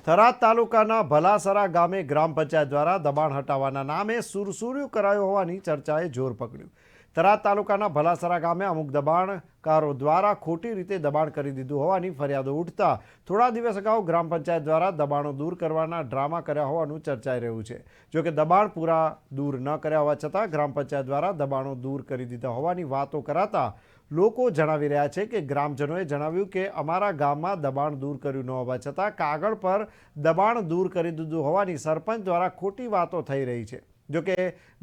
થરાદ તાલુકાના ભલાસરા ગામે ગ્રામ પંચાયત દ્વારા દબાણ હટાવવાના નામે સુરસુર્યું કરાયું હોવાની ચર્ચાએ જોર પકડ્યું। થરાદ તાલુકાના ભલાસરા ગામે અમુક દબાણકારો દ્વારા ખોટી રીતે દબાણ કરી દીધું હોવાની ફરિયાદો ઉઠતા થોડા દિવસ અગાઉ ગ્રામ પંચાયત દ્વારા દબાણો દૂર કરવાના ડ્રામા કર્યા હોવાનું ચર્ચાઈ રહ્યું છે। જો કે દબાણ પૂરા દૂર ન કર્યા હોવા છતાં ગ્રામ પંચાયત દ્વારા દબાણો દૂર કરી દીધા હોવાની વાતો કરાતા લોકો જણાવી રહ્યા છે કે ગ્રામજનોએ જણાવ્યું કે અમારા ગામમાં દબાણ દૂર કર્યું ન હોવા છતાં કાગળ પર દબાણ દૂર કરી દીધું હોવાની સરપંચ દ્વારા ખોટી વાતો થઈ રહી છે। જો કે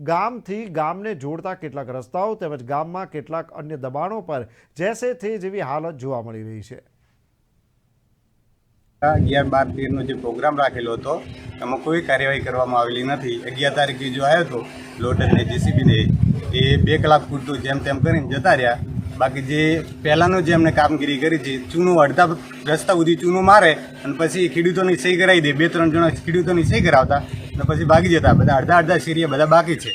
ગામથી ગામને જોડતા કેટલાક રસ્તાઓ તેમજ ગામમાં કેટલાક અન્ય દબાણો પર જેસે થે જેવી હાલત જોવા મળી રહી છે। 11-12-13નો જે પ્રોગ્રામ રાખેલો હતો એમાં કોઈ કાર્યવાહી કરવામાં આવેલી નથી। 11 તારીખે જો આવ્યો હતો લોડર ને જેસીબી ને એ 2 કલાક પૂરતું જેમ તેમ કરીને જતા રહ્યા। બાકી જે પહેલાંનું જે એમને કામગીરી કરી છે ચૂનું અડધા રસ્તા સુધી ચૂનું મારે અને પછી ખેડૂતોની સહી કરાવી દે, 2-3 જણા ખેડૂતોની સહી કરાવતા અને પછી ભાગી જતા। બધા અડધા શેરીએ બધા બાકી છે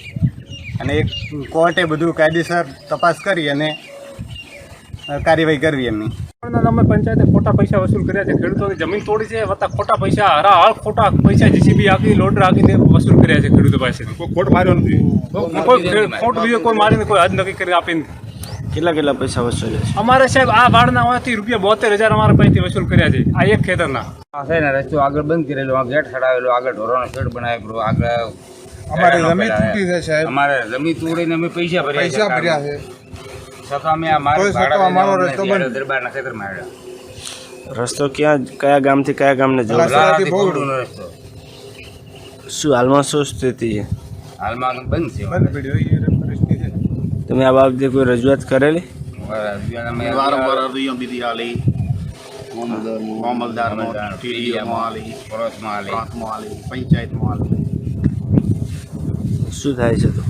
અને એક કોર્ટે બધું કાયદેસર તપાસ કરી અને કાર્યવાહી કરવી એમની। અમે પંચાયતે ખોટા પૈસા વસૂલ કર્યા છે, ખેડૂતોની જમીન તોડી છે, વત્તા ખોટા પૈસા હરાહર ખોટા પૈસા જેસીબી આખી લોડર આખીને વસૂલ કર્યા છે ખેડૂતો પાસેથી। કોઈ ખોટ માર્યો નથી, કોઈ ખોટ બીજો કોઈ મારીને કોઈ હદ નક્કી કરી આપીને। કેટલા પૈસા વસૂલે છે અમારે સાહેબ આ વાડના હોવાથી ₹72,000 અમારા પાસેથી વસૂલ કર્યા છે આ એક ખેતરના। છે ને રસ્તો આગળ બંધ કરેલો, આ ગેટ ચડાવેલો, આગળ ઢોરોનો શેડ બનાવેલો, આગળ અમારે જમીન તૂટી છે સાહેબ, અમારે જમીન તોડીને અમે પૈસા ભર્યા છે છતાં અમે આ અમારો રસ્તો બંધ દરબારના ખેતરમાં આવ્યા। રસ્તો કયા ગામથી કયા ગામને જોડે? રસ્તો શું હાલમાં શું સ્થિતિ છે? હાલમાં બંધ છે। બંધ પડ્યો। તમે આ બાબતે કોઈ રજૂઆત કરેલી? અમે વારંવાર અરજીઓ દીધી આલી, મામલદારમાં ટીડીઓમાં આલી, પ્રાંતમાં આલી, પંચાયતમાં આલી, શું થાય છે તો?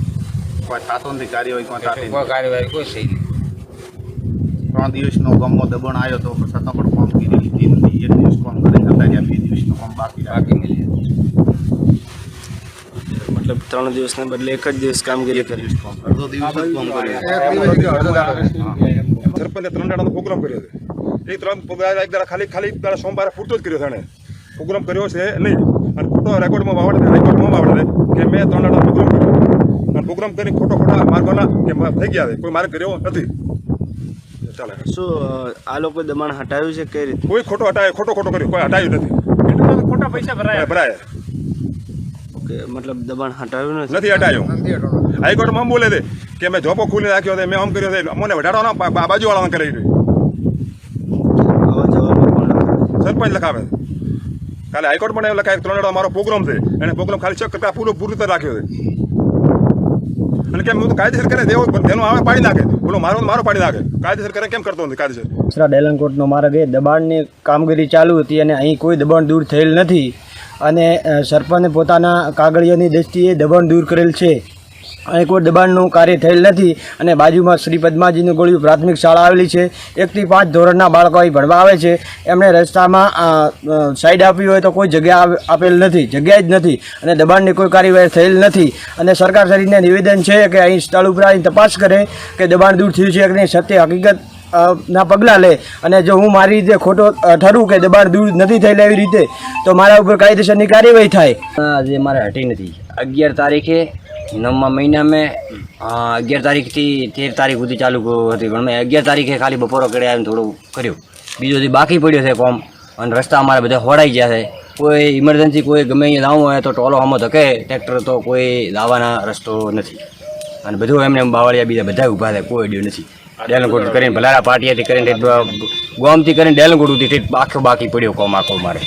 કોઈ થતો નથી કાર્યવાહી, કોઈ થતી કોઈ કાર્યવાહી કોઈ છે નહીં। 3 દિવસનો ગામમાં દબાણ આવ્યો તો છતાં પણ કામગીરી લીધી નથી। 1 દિવસ કામ કરી જતા રહ્યા, 2 દિવસનું કામ બાકી મળી મતલબ 3 દિવસને બદલે એક જ દિવસ કામગીરી કરી? અડધો દિવસ જ કામ કર્યું। સરપંચે 3 દાડાનો પ્રોગ્રામ કર્યો છે, એ 3 પ્રોગ્રામ એક દાડા ખાલી સોમવારે પૂરતો જ કર્યો છે એને પ્રોગ્રામ કર્યો છે નહીં, અને ખોટો રેકોર્ડમાં વાવડે કે મેં 3 દાડાનો પ્રોગ્રામ કર્યો અને પ્રોગ્રામ કરીને ખોટા માર્ગોના કે થઈ ગયા છે, કોઈ માર્ગ કર્યો નથી। ચાલે શું આ લોકો દબાણ હટાવ્યું છે કઈ રીતે? કોઈ ખોટો કર્યો, કોઈ હટાવ્યું નથી, ખેડૂતોને ખોટા પૈસા ભરાય ઓકે, મતલબ દબાણ હટાવ્યું નથી હટાવ્યું। હાઈકોર્ટમાં બોલે છે કે મેં જોબો ખોલી નાખ્યો છે, મેં આમ કર્યો છે, મને વઢાડવાનો બાજુવાળાને કરી આવા જવાબો કોણ લખાવે? સરપંચ લખાવે છે। કાલે હાઈકોર્ટમાં એવું લખાય 3 દાડા મારો પ્રોગ્રામ છે, એને પ્રોગ્રામ ખાલી ચેક કરતા પૂરી રીતે રાખ્યો છે અને કેમ હું તો કાયદેસર કરે દેવો તેનો આવે પાડી નાખે, બોલો મારો પાડી નાખે, કાયદેસર કરે કેમ કરતો નથી કાયદેસર? ડેલનકોટનો માર્ગ એ દબાણની કામગીરી ચાલુ હતી અને અહીં કોઈ દબાણ દૂર થયેલ નથી અને સરપંચે પોતાના કાગળિયાની દ્રષ્ટિએ દબાણ દૂર કરેલ છે અને કોઈ દબાણનું કાર્ય થયેલ નથી। અને બાજુમાં શ્રી પદ્માજીનું ગોળિયું પ્રાથમિક શાળા આવેલી છે, 1 થી 5 ધોરણના બાળકો અહીં ભણવા આવે છે, એમણે રસ્તામાં સાઈડ આપી હોય તો કોઈ જગ્યા આપેલ નથી, જગ્યા જ નથી અને દબાણની કોઈ કાર્યવાહી થયેલ નથી। અને સરકારશ્રીને નિવેદન છે કે અહીં સ્થળ ઉપર આવીને તપાસ કરે કે દબાણ દૂર થયું છે કે નહીં, સત્ય હકીકત ના પગલાં લે અને જો હું મારી રીતે ખોટો ઠરું કે દબાણ દૂર નથી થયેલ એવી રીતે તો મારા ઉપર કાયદેસરની કાર્યવાહી થાય। આજે મારે હટી નથી। 11 તારીખે 9મા મહિના મેં 11 તારીખથી 13 તારીખ સુધી ચાલુ હતી, પણ મેં 11 તારીખે ખાલી બપોરો કરે આવીને થોડું કર્યું, બીજો દી બાકી પડ્યો છે કોમ અને રસ્તા અમારે બધા હોડાઈ ગયા છે। કોઈ ઇમરજન્સી કોઈ ગમે અહીંયા લાવવું હોય તો ટોલો આમાં ધકે, ટ્રેક્ટર તો કોઈ લાવવાના રસ્તો નથી અને બધું એમને બાવળિયા બીજા બધા ઊભા થાય, કોઈ અડ્યું નથી। ડેલનકોટ કરીને ભલારા પાટિયાથી કરીને ગામથી કરીને ડેલનકોટ સુધી આખો બાકી પડ્યો કોમ આખો મારે।